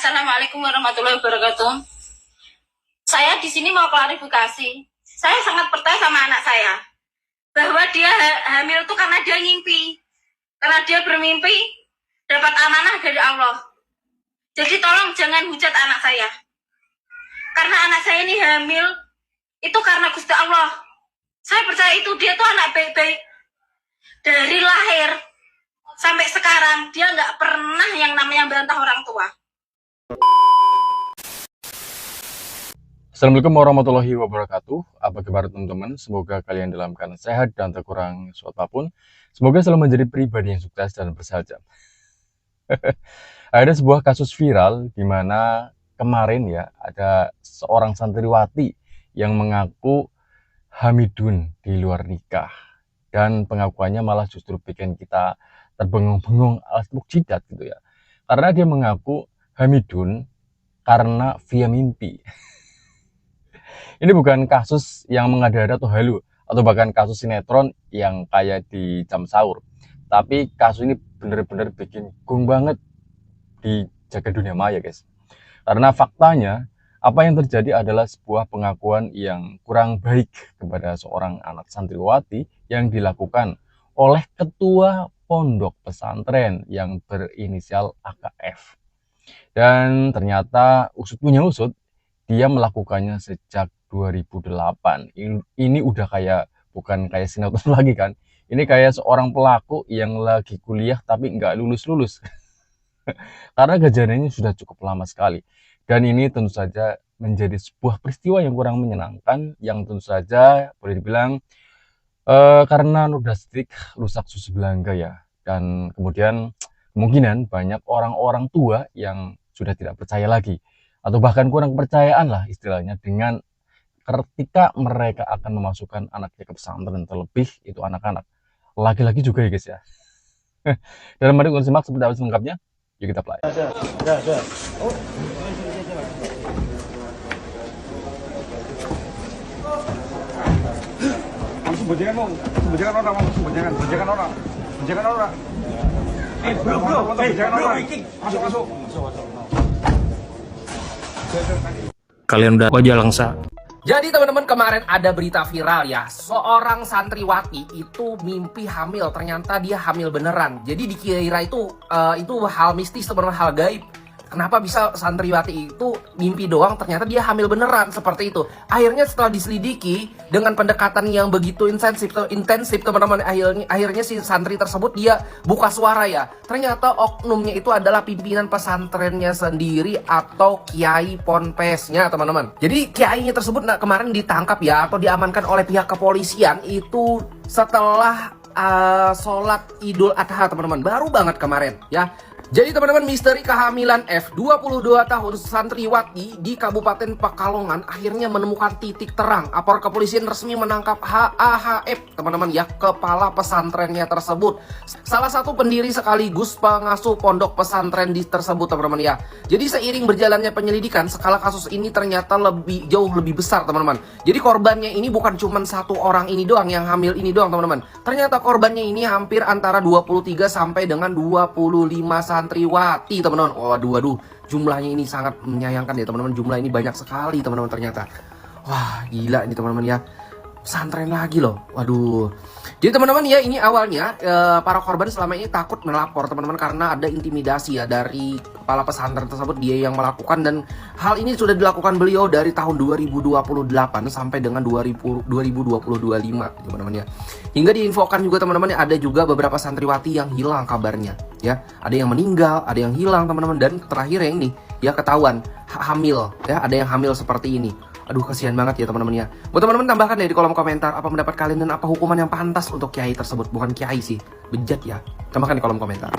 Assalamualaikum warahmatullahi wabarakatuh. Saya di sini mau klarifikasi. Saya sangat percaya sama anak saya bahwa dia hamil itu karena dia ngimpi, karena dia bermimpi dapat amanah dari Allah. Jadi tolong jangan hujat anak saya, karena anak saya ini hamil itu karena Gusti Allah. Saya percaya itu dia tuh anak baik-baik dari lahir sampai sekarang. Dia nggak pernah yang namanya bantah orang tua. Assalamualaikum warahmatullahi wabarakatuh. Apa kabar teman-teman? Semoga kalian dalam keadaan sehat dan tak kurang suatu apapun. Semoga selalu menjadi pribadi yang sukses dan bersahaja. Ada sebuah kasus viral di mana kemarin ya ada seorang santriwati yang mengaku hamidun di luar nikah, dan pengakuannya malah justru bikin kita terbengong-bengong alias mukjizat gitu ya. Karena dia mengaku hamidun karena via mimpi. Ini bukan kasus yang mengada-ada atau halu, atau bahkan kasus sinetron yang kayak di jam sahur. Tapi kasus ini bener-bener bikin gong banget di jagat dunia maya, guys. Karena faktanya, apa yang terjadi adalah sebuah pengakuan yang kurang baik kepada seorang anak santriwati yang dilakukan oleh ketua pondok pesantren yang berinisial AKF. Dan ternyata usut punya usut, dia melakukannya sejak 2008. Ini udah kayak, bukan kayak sinetron lagi kan. Ini kayak seorang pelaku yang lagi kuliah tapi nggak lulus-lulus. Karena kejadiannya sudah cukup lama sekali. Dan ini tentu saja menjadi sebuah peristiwa yang kurang menyenangkan, yang tentu saja boleh dibilang karena noda sedikit rusak susu belanga ya. Dan kemudian kemungkinan banyak orang-orang tua yang sudah tidak percaya lagi, atau bahkan kurang kepercayaan lah istilahnya, dengan ketika mereka akan memasukkan anaknya ke pesantren, terlebih itu anak-anak laki-laki juga ya guys ya. Dalam mari kita simak seperti apa selengkapnya, yuk kita play. Oh. Boncengan orang, boncengan orang. Masuk. Kalian udah wajah langsa. Jadi teman-teman, kemarin ada berita viral ya, seorang santriwati itu mimpi hamil. Ternyata dia hamil beneran. Jadi dikira itu hal mistis, teman-teman, hal gaib. Kenapa bisa santriwati itu mimpi doang, ternyata dia hamil beneran, seperti itu. Akhirnya setelah diselidiki dengan pendekatan yang begitu intensif teman-teman, akhirnya si santri tersebut dia buka suara ya. Ternyata oknumnya itu adalah pimpinan pesantrennya sendiri atau kiai ponpesnya teman-teman. Jadi kiainya tersebut kemarin ditangkap ya, atau diamankan oleh pihak kepolisian itu setelah sholat Idul Adha teman-teman, baru banget kemarin ya. Jadi teman-teman, misteri kehamilan F 22 tahun santriwati di Kabupaten Pekalongan akhirnya menemukan titik terang. Aparat kepolisian resmi menangkap HAHF teman-teman ya, kepala pesantrennya tersebut. Salah satu pendiri sekaligus pengasuh pondok pesantren tersebut teman-teman ya. Jadi seiring berjalannya penyelidikan, skala kasus ini ternyata jauh lebih besar teman-teman. Jadi korbannya ini bukan cuma satu orang ini doang yang hamil ini doang teman-teman. Ternyata korbannya ini hampir antara 23 sampai dengan 25 santriwati teman-teman. Waduh, jumlahnya ini sangat menyayangkan ya teman-teman. Jumlah ini banyak sekali teman-teman ternyata. Wah, gila ini teman-teman ya. Pesantren lagi loh. Waduh. Jadi teman-teman ya, ini awalnya para korban selama ini takut melapor teman-teman karena ada intimidasi ya dari kepala pesantren tersebut, dia yang melakukan, dan hal ini sudah dilakukan beliau dari tahun 2028 sampai dengan 2025 teman-teman ya. Hingga diinfokan juga teman-teman, ada juga beberapa santriwati yang hilang kabarnya ya. Ada yang meninggal, ada yang hilang teman-teman, dan terakhir yang ini ya ketahuan hamil ya, ada yang hamil seperti ini. Aduh, kasihan banget ya teman-teman ya. Buat teman-teman, tambahkan ya di kolom komentar apa pendapat kalian dan apa hukuman yang pantas untuk kiai tersebut. Bukan kiai sih, bejat ya. Tambahkan di kolom komentar.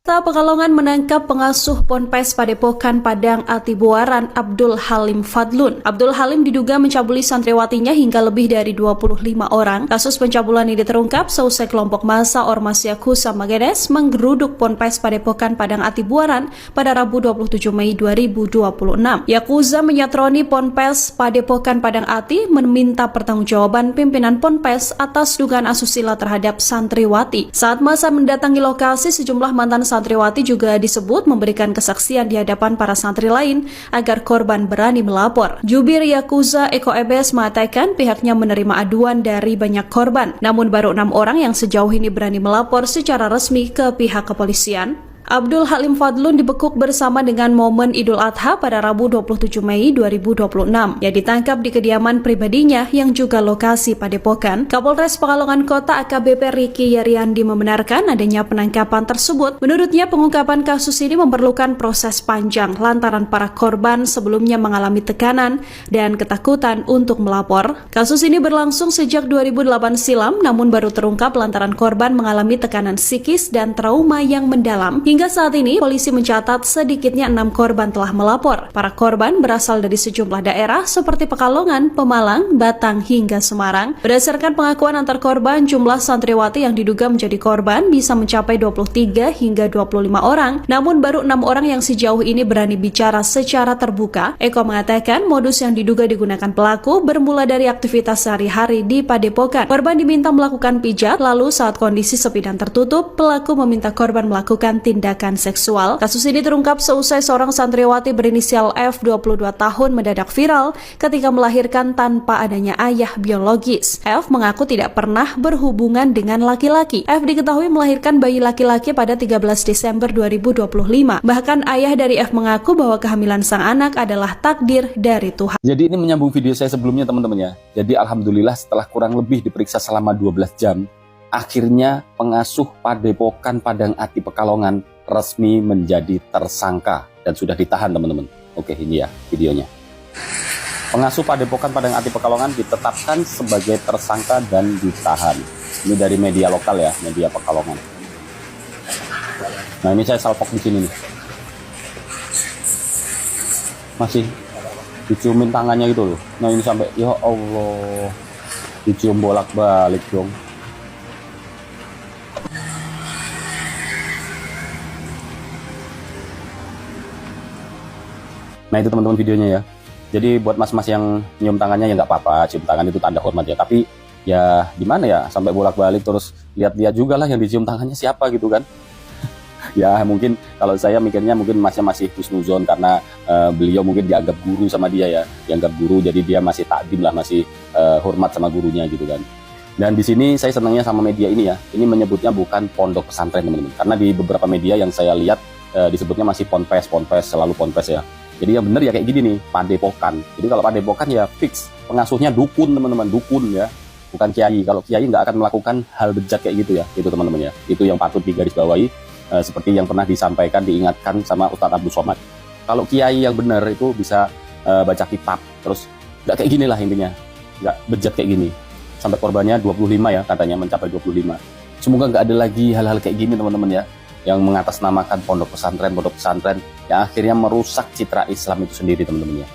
Pekalongan menangkap pengasuh Ponpes Padepokan Padang Atibuaran Abdul Halim Fadlun. Abdul Halim diduga mencabuli santriwatinya hingga lebih dari 25 orang. Kasus pencabulan ini terungkap seusai kelompok massa Ormas Yakuza Magedes menggeruduk Ponpes Padepokan Padang Atibuaran pada Rabu 27 Mei 2026. Yakuza menyatroni Ponpes Padepokan Padang Ati meminta pertanggungjawaban pimpinan Ponpes atas dugaan asusila terhadap santriwati. Saat massa mendatangi lokasi, sejumlah mantan santriwati juga disebut memberikan kesaksian di hadapan para santri lain agar korban berani melapor. Jubir Yakuza Eko Ebes mengatakan pihaknya menerima aduan dari banyak korban, namun baru 6 orang yang sejauh ini berani melapor secara resmi ke pihak kepolisian. Abdul Halim Fadlun dibekuk bersama dengan momen Idul Adha pada Rabu 27 Mei 2026 yang ditangkap di kediaman pribadinya yang juga lokasi Padepokan. Kapolres Pekalongan Kota AKBP Riki Yaryandi membenarkan adanya penangkapan tersebut. Menurutnya pengungkapan kasus ini memerlukan proses panjang lantaran para korban sebelumnya mengalami tekanan dan ketakutan untuk melapor. Kasus ini berlangsung sejak 2008 silam namun baru terungkap lantaran korban mengalami tekanan psikis dan trauma yang mendalam. Hingga saat ini, polisi mencatat sedikitnya 6 korban telah melapor. Para korban berasal dari sejumlah daerah seperti Pekalongan, Pemalang, Batang, hingga Semarang. Berdasarkan pengakuan antar korban, jumlah santriwati yang diduga menjadi korban bisa mencapai 23 hingga 25 orang. Namun baru 6 orang yang sejauh ini berani bicara secara terbuka. Eko mengatakan modus yang diduga digunakan pelaku bermula dari aktivitas sehari-hari di Padepokan. Korban diminta melakukan pijat, lalu saat kondisi sepi dan tertutup, pelaku meminta korban melakukan tindakan seksual. Kasus ini terungkap seusai seorang santriwati berinisial F 22 tahun mendadak viral ketika melahirkan tanpa adanya ayah biologis. F mengaku tidak pernah berhubungan dengan laki-laki. F diketahui melahirkan bayi laki-laki pada 13 Desember 2025. Bahkan ayah dari F mengaku bahwa kehamilan sang anak adalah takdir dari Tuhan. Jadi ini menyambung video saya sebelumnya teman-teman ya. Jadi alhamdulillah setelah kurang lebih diperiksa selama 12 jam, akhirnya pengasuh Padepokan Padang Ati Pekalongan resmi menjadi tersangka dan sudah ditahan teman-teman. Oke, ini ya videonya. Pengasuh Padepokan Padang Ati Pekalongan ditetapkan sebagai tersangka dan ditahan. Ini dari media lokal ya, media Pekalongan. Nah ini saya salpok di sini nih. Masih diciumin tangannya gitu loh. Nah ini sampai ya Allah, dicium bolak-balik dong. Nah itu teman-teman videonya ya. Jadi buat mas-mas yang nyium tangannya ya nggak apa-apa, cium tangan itu tanda hormat ya. Tapi ya gimana ya, sampai bolak-balik terus lihat-lihat juga lah yang dicium tangannya siapa gitu kan. Ya mungkin kalau saya mikirnya mungkin masnya masih husnuzon karena beliau mungkin dianggap guru sama dia ya, dianggap guru jadi dia masih takdim lah, masih hormat sama gurunya gitu kan. Dan di sini saya senangnya sama media ini ya, ini menyebutnya bukan pondok pesantren teman-teman, karena di beberapa media yang saya lihat disebutnya masih ponpes, selalu ponpes ya. Jadi yang benar ya kayak gini nih, Padepokan. Jadi kalau Padepokan ya fix pengasuhnya dukun teman-teman, dukun ya, bukan kiai. Kalau kiai nggak akan melakukan hal bejat kayak gitu ya, itu teman-teman ya. Itu yang patut digarisbawahi, seperti yang pernah disampaikan, diingatkan sama Ustadz Abdul Somad. Kalau kiai yang benar itu bisa baca kitab, terus nggak kayak gini lah intinya, nggak bejat kayak gini. Sampai korbannya 25 ya, katanya mencapai 25. Semoga nggak ada lagi hal-hal kayak gini teman-teman ya, yang mengatasnamakan pondok pesantren yang akhirnya merusak citra Islam itu sendiri teman-teman ya.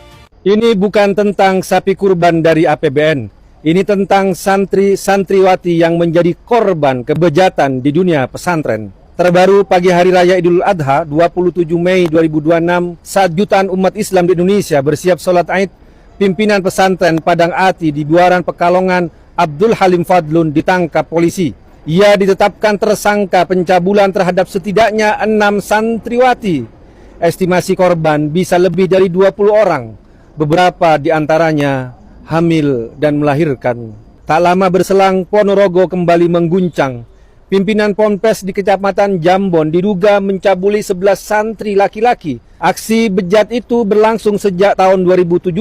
Ini bukan tentang sapi kurban dari APBN. Ini tentang santri-santriwati yang menjadi korban kebejatan di dunia pesantren. Terbaru pagi hari raya Idul Adha 27 Mei 2026 saat jutaan umat Islam di Indonesia bersiap sholat Aid, pimpinan pesantren Padang Ati di Buaran Pekalongan Abdul Halim Fadlun ditangkap polisi. Ia ditetapkan tersangka pencabulan terhadap setidaknya 6 santriwati. Estimasi korban bisa lebih dari 20 orang. Beberapa di antaranya hamil dan melahirkan. Tak lama berselang, Ponorogo kembali mengguncang. Pimpinan Ponpes di Kecamatan Jambon diduga mencabuli 11 santri laki-laki. Aksi bejat itu berlangsung sejak tahun 2017.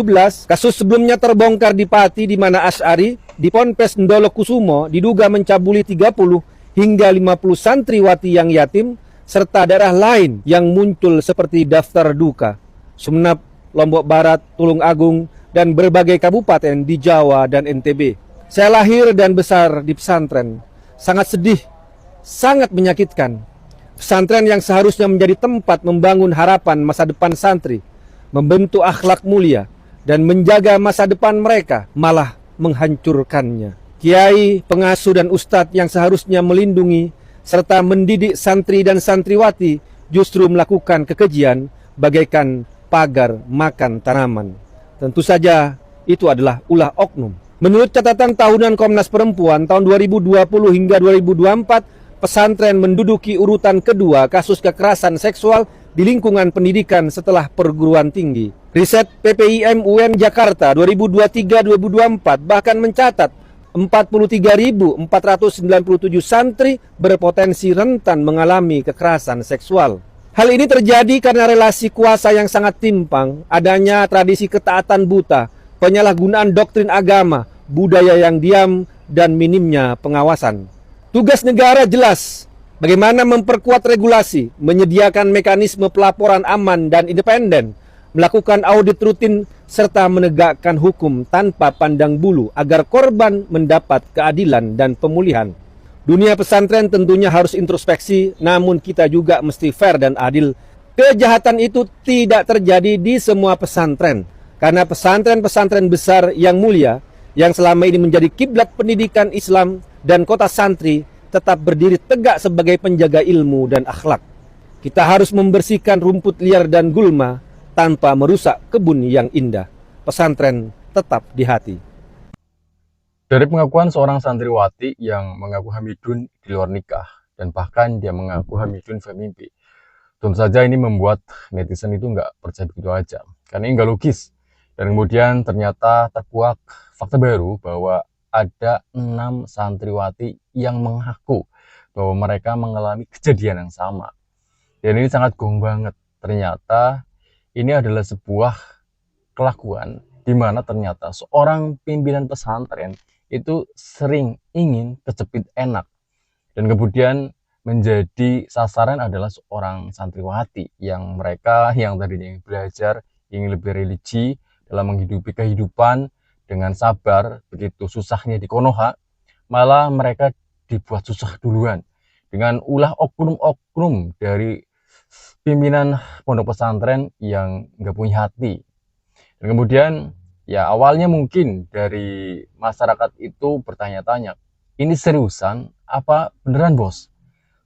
Kasus sebelumnya terbongkar di Pati di mana Asy'ari di Ponpes Ndolo Kusumo diduga mencabuli 30 hingga 50 santriwati yang yatim, serta daerah lain yang muncul seperti Daftar Duka, Sumeneb, Lombok Barat, Tulung Agung, dan berbagai kabupaten di Jawa dan NTB. Saya lahir dan besar di pesantren. Sangat sedih, sangat menyakitkan. Pesantren yang seharusnya menjadi tempat membangun harapan masa depan santri, membentuk akhlak mulia, dan menjaga masa depan mereka, malah menghancurkannya. Kiai, pengasuh, dan ustadz yang seharusnya melindungi serta mendidik santri dan santriwati justru melakukan kekejian bagaikan pagar makan tanaman. Tentu saja itu adalah ulah oknum. Menurut catatan tahunan Komnas Perempuan tahun 2020 hingga 2024, pesantren menduduki urutan kedua kasus kekerasan seksual di lingkungan pendidikan setelah perguruan tinggi. Riset PPIM UN Jakarta 2023-2024 bahkan mencatat 43.497 santri berpotensi rentan mengalami kekerasan seksual. Hal ini terjadi karena relasi kuasa yang sangat timpang, adanya tradisi ketaatan buta, penyalahgunaan doktrin agama, budaya yang diam, dan minimnya pengawasan. Tugas negara jelas, bagaimana memperkuat regulasi, menyediakan mekanisme pelaporan aman dan independen, melakukan audit rutin, serta menegakkan hukum tanpa pandang bulu agar korban mendapat keadilan dan pemulihan. Dunia pesantren tentunya harus introspeksi, namun kita juga mesti fair dan adil. Kejahatan itu tidak terjadi di semua pesantren, karena pesantren-pesantren besar yang mulia, yang selama ini menjadi kiblat pendidikan Islam dan kota santri, tetap berdiri tegak sebagai penjaga ilmu dan akhlak. Kita harus membersihkan rumput liar dan gulma tanpa merusak kebun yang indah. Pesantren tetap di hati. Dari pengakuan seorang santriwati yang mengaku hamidun di luar nikah, dan bahkan dia mengaku hamidun via mimpi, tentu saja ini membuat netizen itu nggak percaya begitu aja, karena ini nggak logis. Dan kemudian ternyata terkuak fakta baru bahwa ada 6 santriwati yang mengaku bahwa mereka mengalami kejadian yang sama. Dan ini sangat gong banget. Ternyata ini adalah sebuah kelakuan di mana ternyata seorang pimpinan pesantren itu sering ingin kecepit enak. Dan kemudian menjadi sasaran adalah seorang santriwati yang mereka yang tadinya ingin belajar, ingin lebih religi dalam menghidupi kehidupan dengan sabar, begitu susahnya di Konoha, malah mereka dibuat susah duluan dengan ulah oknum-oknum dari pimpinan pondok pesantren yang nggak punya hati. Dan kemudian ya awalnya mungkin dari masyarakat itu bertanya-tanya, ini seriusan apa beneran bos?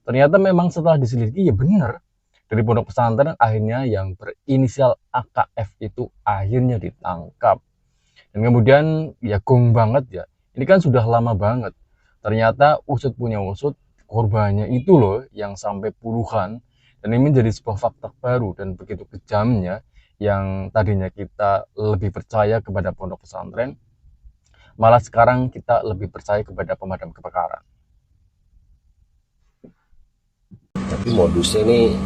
Ternyata memang setelah diselidiki ya bener, dari pondok pesantren akhirnya yang berinisial AKF itu akhirnya ditangkap. Dan kemudian ya gong banget ya, ini kan sudah lama banget. Ternyata usut punya usut, korbannya itu loh yang sampai puluhan. Dan ini menjadi sebuah fakta baru dan begitu kejamnya, yang tadinya kita lebih percaya kepada pondok pesantren, malah sekarang kita lebih percaya kepada pemadam kebakaran. Tapi modusnya ini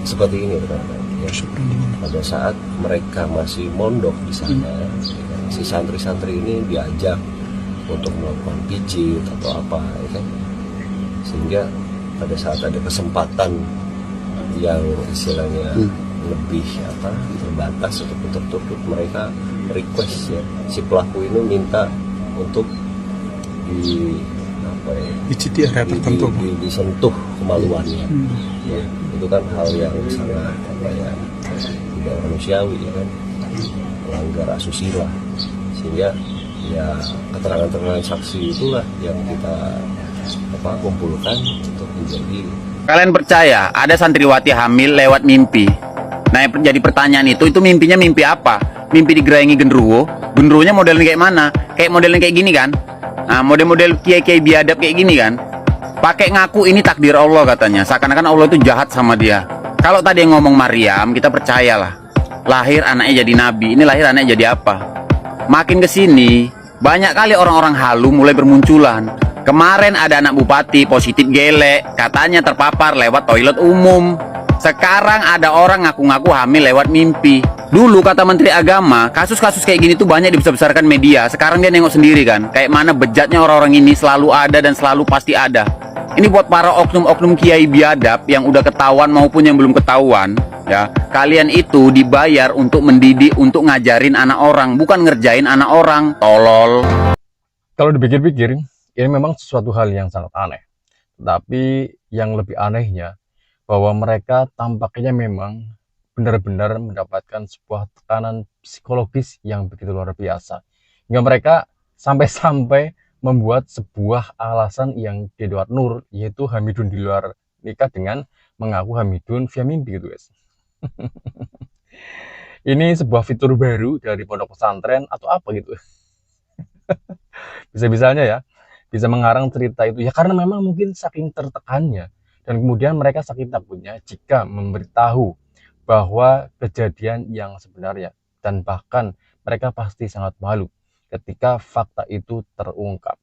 seperti ini teman-teman ya. Pada saat mereka masih mondok di sana, si santri-santri ini diajak untuk melakukan pijit atau apa ya kan, sehingga pada saat ada kesempatan yang istilahnya lebih terbatas untuk tertutup, mereka request ya, si pelaku ini minta untuk disentuh kemaluannya. Ya, itu kan hal yang sangat tidak manusiawi ya kan, melanggar asusila. Sehingga ya keterangan-keterangan saksi itulah yang kita kumpulkan untuk menjadi. Kalian percaya ada santriwati hamil lewat mimpi? Nah, yang jadi pertanyaan itu mimpinya mimpi apa? Mimpi digerayangi genderuwo? Genderuwonya modelnya kayak mana? Kayak modelnya kayak gini kan? Nah, model-model kiai-kiai biadab kayak gini kan? Pakai ngaku ini takdir Allah katanya. Seakan-akan Allah itu jahat sama dia. Kalau tadi yang ngomong Maryam, kita percayalah. Lahir anaknya jadi nabi, ini lahir anaknya jadi apa? Makin kesini, banyak kali orang-orang halu mulai bermunculan. Kemarin ada anak bupati positif gelek, katanya terpapar lewat toilet umum. Sekarang ada orang ngaku-ngaku hamil lewat mimpi. Dulu kata Menteri Agama, kasus-kasus kayak gini tuh banyak dibesar-besarkan media. Sekarang dia nengok sendiri kan, kayak mana bejatnya orang-orang ini selalu ada dan selalu pasti ada. Ini buat para oknum-oknum kiai biadab yang udah ketahuan maupun yang belum ketahuan, ya. Kalian itu dibayar untuk mendidik, untuk ngajarin anak orang, bukan ngerjain anak orang, tolol. Kalau dipikir-pikir, ini memang sesuatu hal yang sangat aneh. Tapi yang lebih anehnya, bahwa mereka tampaknya memang benar-benar mendapatkan sebuah tekanan psikologis yang begitu luar biasa. Hingga mereka sampai-sampai membuat sebuah alasan yang di luar nur, yaitu hamidun di luar nikah dengan mengaku hamidun via mimpi gitu guys. Ini sebuah fitur baru dari pondok pesantren atau apa gitu. Bisa-bisanya ya. bisa mengarang cerita itu? Ya karena memang mungkin saking tertekannya, dan kemudian mereka saking takutnya jika memberitahu bahwa kejadian yang sebenarnya, dan bahkan mereka pasti sangat malu ketika fakta itu terungkap.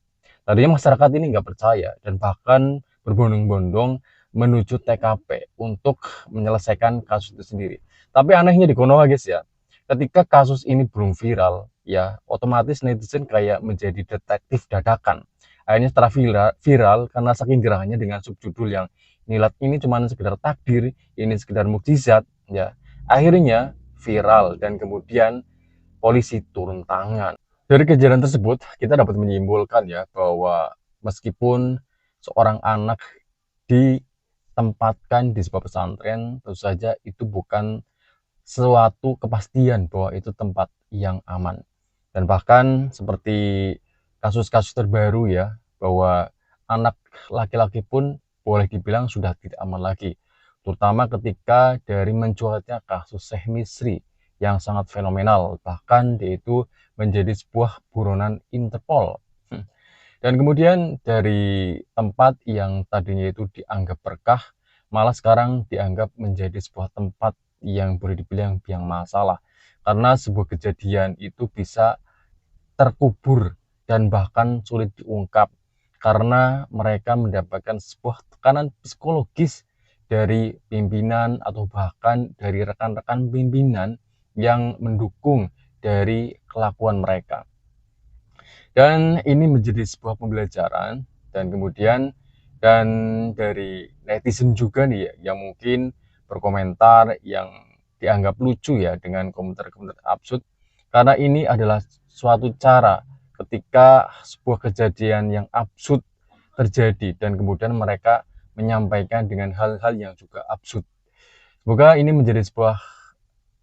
Tadinya masyarakat ini nggak percaya dan bahkan berbondong-bondong menuju TKP untuk menyelesaikan kasus itu sendiri. Tapi anehnya di kono guys ya, ketika kasus ini belum viral, ya otomatis netizen kayak menjadi detektif dadakan. Akhirnya setelah viral karena saking gerahnya dengan subjudul yang ini cuma sekedar takdir, ini sekedar mukjizat, ya akhirnya viral dan kemudian polisi turun tangan. Dari kejadian tersebut, kita dapat menyimpulkan ya bahwa meskipun seorang anak ditempatkan di sebuah pesantren, tentu saja itu bukan suatu kepastian bahwa itu tempat yang aman. Dan bahkan seperti kasus-kasus terbaru ya, bahwa anak laki-laki pun boleh dibilang sudah tidak aman lagi. Terutama ketika dari mencuatnya kasus Syekh Misri yang sangat fenomenal, bahkan dia itu menjadi sebuah buronan Interpol. Dan kemudian dari tempat yang tadinya itu dianggap berkah, malah sekarang dianggap menjadi sebuah tempat yang boleh dibilang biang masalah. Karena sebuah kejadian itu bisa terkubur dan bahkan sulit diungkap karena mereka mendapatkan sebuah tekanan psikologis dari pimpinan atau bahkan dari rekan-rekan pimpinan yang mendukung dari kelakuan mereka. Dan ini menjadi sebuah pembelajaran dan kemudian dari netizen juga nih ya, yang mungkin berkomentar yang dianggap lucu ya dengan komentar-komentar absurd, karena ini adalah suatu cara ketika sebuah kejadian yang absurd terjadi dan kemudian mereka menyampaikan dengan hal-hal yang juga absurd. Semoga ini menjadi sebuah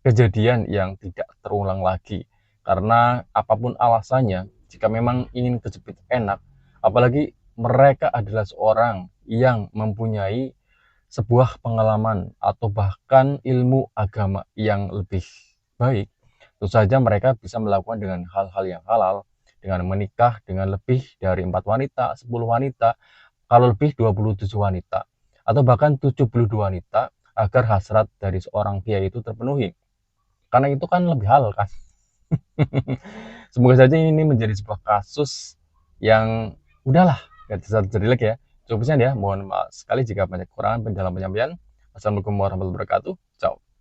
kejadian yang tidak terulang lagi, karena apapun alasannya, jika memang ingin kejepit enak, apalagi mereka adalah seorang yang mempunyai sebuah pengalaman atau bahkan ilmu agama yang lebih baik, tentu saja mereka bisa melakukan dengan hal-hal yang halal, dengan menikah dengan lebih dari 4 wanita, 10 wanita, kalau lebih 27 wanita, atau bahkan 72 wanita, agar hasrat dari seorang pria itu terpenuhi. Karena itu kan lebih halal kan. Semoga saja ini menjadi sebuah kasus yang udahlah gak bisa terjadi lagi ya. Cukup sekian ya, mohon maaf sekali jika banyak kekurangan dalam penyampaian. Assalamualaikum warahmatullahi wabarakatuh. Ciao.